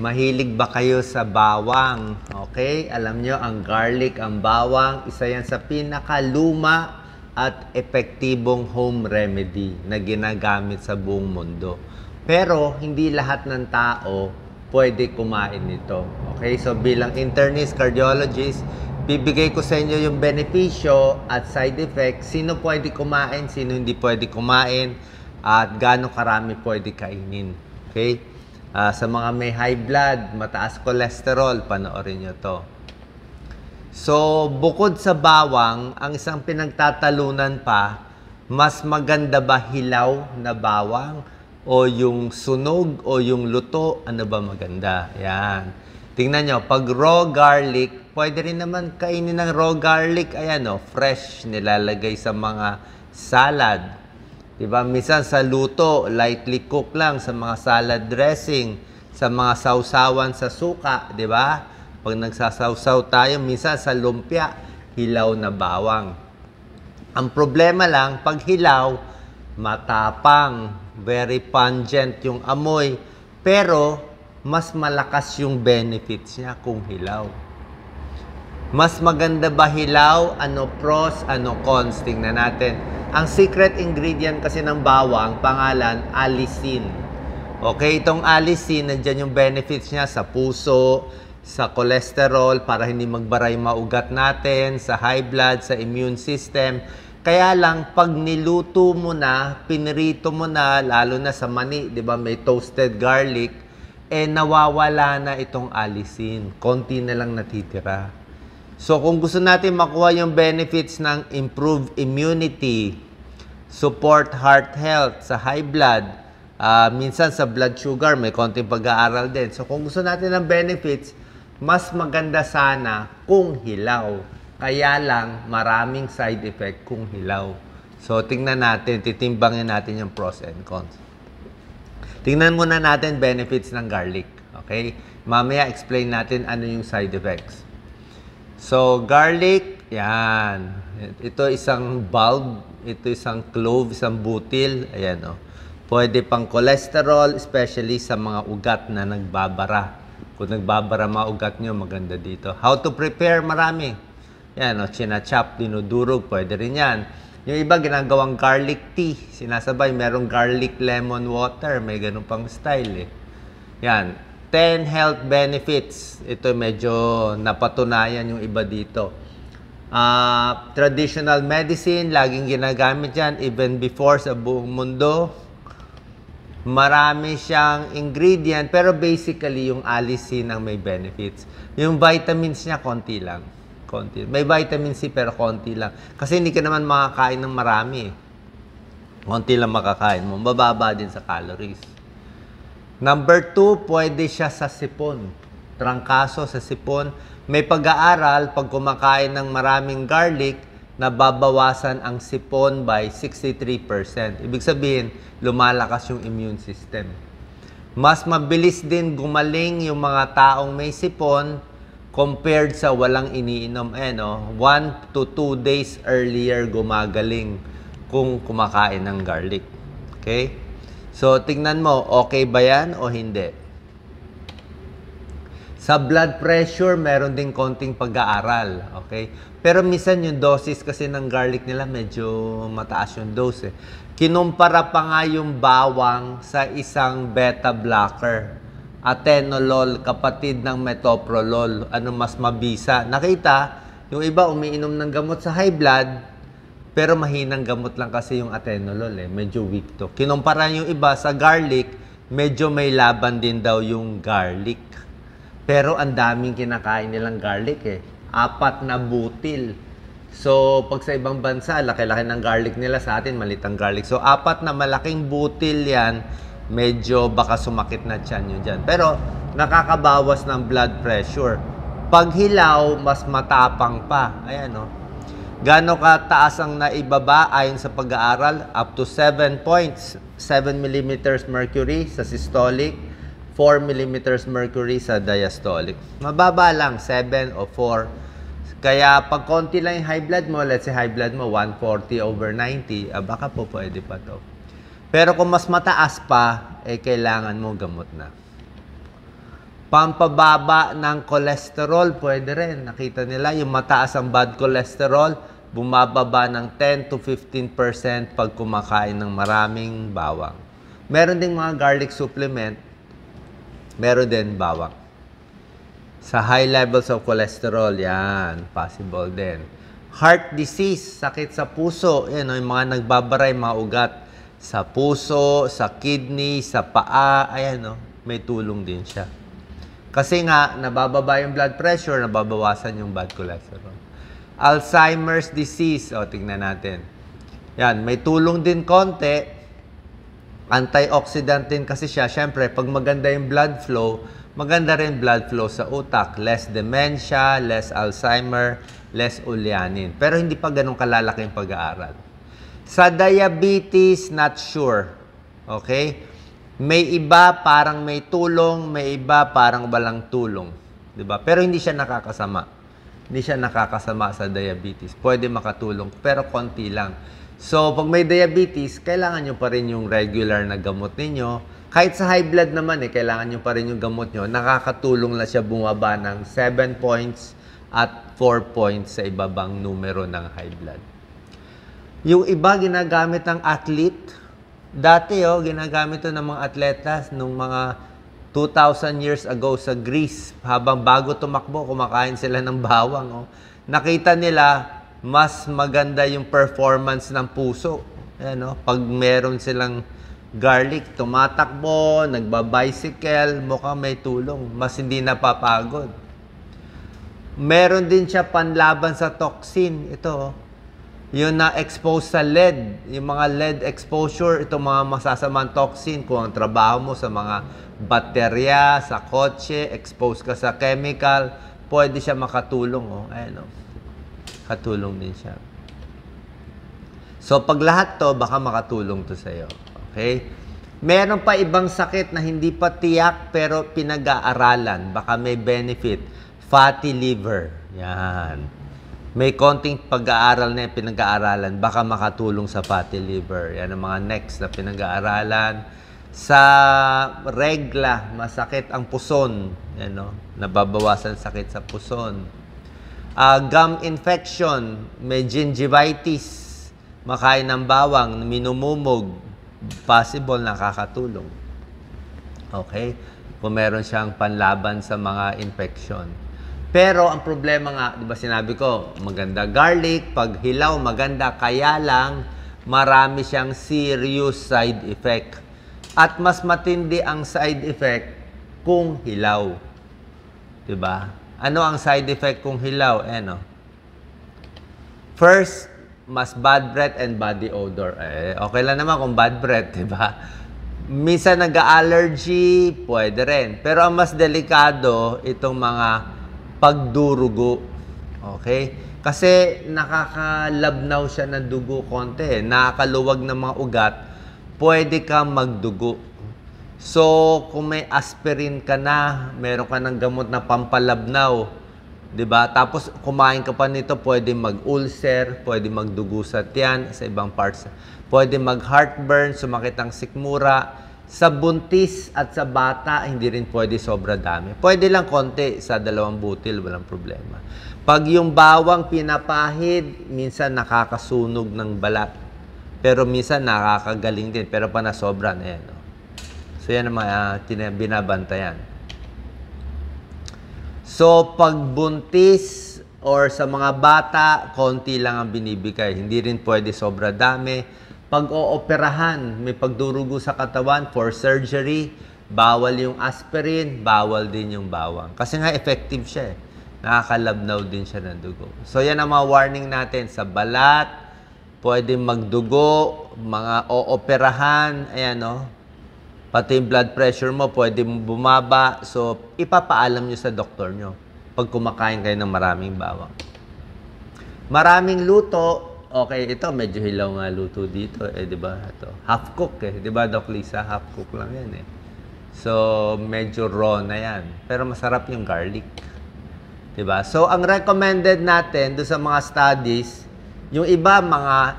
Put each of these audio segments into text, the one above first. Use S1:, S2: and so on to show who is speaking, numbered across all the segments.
S1: Mahilig ba kayo sa bawang? Okay? Alam nyo, ang garlic, ang bawang, isa yan sa pinakaluma at epektibong home remedy na ginagamit sa buong mundo. Pero, hindi lahat ng tao pwede kumain nito. Okay? So, bilang internist, cardiologist, bibigay ko sa inyo yung benepisyo at side effects. Sino pwede kumain, sino hindi pwede kumain, at gaano karami pwede kainin. Okay? Sa mga may high blood, mataas cholesterol, panoorin nyo to. So, bukod sa bawang, ang isang pinagtatalunan pa, mas maganda ba hilaw na bawang? O yung sunog o yung luto, ano ba maganda? Yan. Tingnan nyo, pag raw garlic, pwede rin naman kainin ng raw garlic, ayan o, fresh, nilalagay sa mga salad. Diba? Minsan sa luto, lightly cook lang sa mga salad dressing, sa mga sausawan sa suka, diba? Pag nagsasawsaw tayo, minsan sa lumpia, hilaw na bawang. Ang problema lang, pag hilaw, matapang, very pungent yung amoy, pero mas malakas yung benefits niya kung hilaw. Mas maganda ba hilaw? Ano pros, ano cons? Tingnan natin. Ang secret ingredient kasi ng bawang, pangalan, allicin. Okay, itong allicin, nandyan yung benefits niya sa puso, sa cholesterol, para hindi magbaray maugat natin, sa high blood, sa immune system. Kaya lang, pag niluto mo na, pinirito mo na, lalo na sa mani, di ba, may toasted garlic, nawawala na itong allicin. Konti na lang natitira. So, kung gusto natin makuha yung benefits ng improved immunity, support heart health sa high blood, minsan sa blood sugar, may konting pag-aaral din. So, kung gusto natin ng benefits, mas maganda sana kung hilaw. Kaya lang, maraming side effect kung hilaw. So, tingnan natin, titimbangin natin yung pros and cons. Tingnan muna natin benefits ng garlic. Okay? Mamaya, explain natin ano yung side effects. So, garlic, yan. Ito isang bulb, ito isang clove, isang butil. Ayan, oh. Pwede pang cholesterol, especially sa mga ugat na nagbabara. Kung nagbabara mga ugat nyo, maganda dito. How to prepare? Marami. Yan, oh, chinachop, dinudurog, pwede rin yan. Yung iba, ginagawang garlic tea. Sinasabay, merong garlic lemon water. May ganun pang style, eh. Yan. 10 health benefits. Ito medyo napatunayan yung iba dito. Traditional medicine, laging ginagamit yan, even before sa buong mundo. Marami siyang ingredient, pero basically yung allicin ang may benefits. Yung vitamins niya, konti lang. Konti. May vitamin C, pero konti lang. Kasi hindi ka naman makakain ng marami. Konti lang makakain mo. Mababa din sa calories. Number 2, pwede siya sa sipon. Trangkaso sa sipon. May pag-aaral, pag kumakain ng maraming garlic, nababawasan ang sipon by 63%. Ibig sabihin, lumalakas yung immune system. Mas mabilis din gumaling yung mga taong may sipon compared sa walang iniinom. 1 to 2 days earlier gumagaling kung kumakain ng garlic. Okay? So, tingnan mo, okay ba yan o hindi? Sa blood pressure, meron din konting pag-aaral. Okay? Pero minsan yung dosis kasi ng garlic nila, medyo mataas yung dose. Kinumpara pa nga yung bawang sa isang beta blocker. Atenolol, kapatid ng metoprolol. Ano mas mabisa? Nakita, yung iba umiinom ng gamot sa high blood, pero mahinang gamot lang kasi yung atenolol, medyo weak to. Kinumpara yung iba sa garlic, medyo may laban din daw yung garlic. Pero ang daming kinakain nilang garlic 4 na butil. So, pag sa ibang bansa, laki-laki ng garlic nila, sa atin maliit ang garlic. So, 4 na malaking butil yan, medyo baka sumakit na tiyan yun dyan. Pero, nakakabawas ng blood pressure. Pag hilaw, mas matapang pa. Ayan, oh. Gaano kataas ang naibaba ayon sa pag-aaral? Up to 7 points. 7 millimeters mercury sa systolic, 4 millimeters mercury sa diastolic. Mababa lang, 7 o 4. Kaya pag konti lang yung high blood mo, let's say high blood mo 140/90, baka po pwede pa to. Pero kung mas mataas pa, kailangan mo gamot na. Pampababa ng cholesterol, pwede rin. Nakita nila, yung mataas ang bad cholesterol, bumababa ng 10 to 15% pag kumakain ng maraming bawang. Meron ding mga garlic supplement, meron din bawang. Sa high levels of cholesterol, yan, possible din. Heart disease, sakit sa puso, yan, yung mga nagbabaray, mga ugat sa puso, sa kidney, sa paa, ayan, may tulong din siya. Kasi nga, nabababa yung blood pressure, nababawasan yung bad cholesterol. Alzheimer's disease, tingnan natin. Yan, may tulong din konti. Antioxidant din kasi siya. Siyempre, pag maganda yung blood flow, maganda rin blood flow sa utak. Less dementia, less Alzheimer, less ulyanin. Pero hindi pa ganun kalalaki yung pag-aaral. Sa diabetes, not sure. Okay? May iba parang may tulong, may iba parang walang tulong. Diba? Pero hindi siya nakakasama. Hindi siya nakakasama sa diabetes. Pwede makatulong, pero konti lang. So, pag may diabetes, kailangan nyo pa rin yung regular na gamot ninyo. Kahit sa high blood naman, kailangan nyo pa rin yung gamot nyo. Nakakatulong na siya bumaba ng 7 points at 4 points sa ibabang numero ng high blood. Yung iba, ginagamit ng athlete. Dati, ginagamit ito ng mga atletas nung mga 2,000 years ago sa Greece. Habang bago tumakbo, kumakain sila ng bawang. Nakita nila, mas maganda yung performance ng puso. Ayan, pag meron silang garlic, tumatakbo, nagbabicycle, mukhang may tulong. Mas hindi napapagod. Meron din siya panlaban sa toxin. Ito, yung na-expose sa lead, yung mga lead exposure, itong mga masasamang toxin, kung ang trabaho mo sa mga baterya, sa kotse, expose ka sa chemical, pwede siya makatulong. Ayan, katulong din siya. So, pag lahat to, baka makatulong to sa'yo. Okay? Meron pa ibang sakit na hindi pa tiyak, pero pinag-aaralan. Baka may benefit. Fatty liver. Yan. May konting pag-aaral na pinag-aaralan, baka makatulong sa fatty liver. Yan ang mga next na pinag-aaralan. Sa regla, masakit ang puson. Yan, nababawasan sakit sa puson. Gum infection, may gingivitis, makain ng bawang, minumumog, possible nakakatulong. Okay? Kung meron siyang panlaban sa mga infection. Pero ang problema nga, di ba sinabi ko, maganda garlic, pag hilaw maganda, kaya lang marami siyang serious side effect. At mas matindi ang side effect kung hilaw. Di ba? Ano ang side effect kung hilaw? First, mas bad breath and body odor. Okay lang naman kung bad breath, di ba? Minsan nag-allergy, pwede rin. Pero ang mas delikado, itong mga pagdurugo. Okay? Kasi nakakalabnaw siya ng dugo konti. Nakakaluwag ng mga ugat, pwede kang magdugo. So, kung may aspirin ka na, meron ka ng gamot na pampalabnaw, diba? Tapos, kumain ka pa nito, pwede mag-ulcer, pwede magdugo sa tiyan, sa ibang parts. Pwede mag-heartburn, sumakit ang sikmura. Sa buntis at sa bata, hindi rin pwede sobra dami. Pwede lang konti sa 2 butil, walang problema. Pag yung bawang pinapahid, minsan nakakasunog ng balat. Pero minsan nakakagaling din, pero pa na sobra na yan. So yan ang mga binabantayan. So pag buntis or sa mga bata, konti lang ang binibigay. Hindi rin pwede sobra dami. Pag ooperahan, may pagdurugo sa katawan for surgery, bawal yung aspirin, bawal din yung bawang. Kasi nga effective siya. Nakakalabnaw din siya ng dugo. So yan ang mga warning natin. Sa balat, pwede magdugo, mga ooperahan, ayan pati yung blood pressure mo, pwede bumaba. So ipapaalam nyo sa doktor nyo pag kumakain kayo ng maraming bawang. Maraming luto. Okay, ito medyo hilaw nga luto dito di ba? Ito, half cook di ba, Doc Lisa? Half cook lang yan So, medyo raw na yan. Pero masarap yung garlic. Di ba? So, ang recommended natin do sa mga studies, yung iba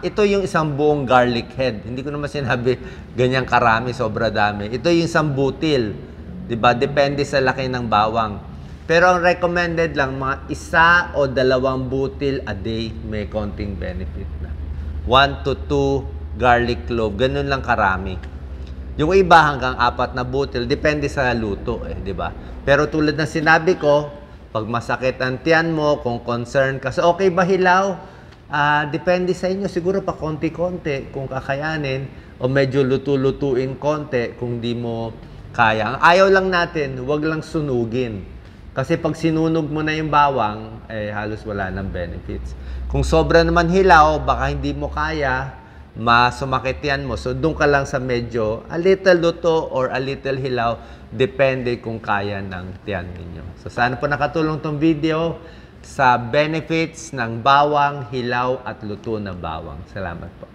S1: ito yung isang buong garlic head. Hindi ko naman sinabi ganyang karami, sobra dami. Ito yung isang butil. Diba? Depende sa laki ng bawang. Pero ang recommended lang, mga 1 o 2 butil a day may konting benefit na. 1 to 2 garlic clove, ganun lang karami. Yung iba hanggang 4 na butil, depende sa luto di ba? Pero tulad ng sinabi ko, pag masakit ang tiyan mo, kung concern ka, so okay ba hilaw? Depende sa inyo, siguro pa konti-konti kung kakayanin, o medyo luto-lutuin konti kung di mo kaya. Ang ayaw lang natin, wag lang sunugin. Kasi pag sinunog mo na yung bawang, halos wala ng benefits. Kung sobra naman hilaw, baka hindi mo kaya, masumakit yan mo. So, doon ka lang sa medyo a little luto or a little hilaw. Depende kung kaya ng tiyan ninyo. So, sana po nakatulong tong video sa benefits ng bawang, hilaw at luto na bawang. Salamat po.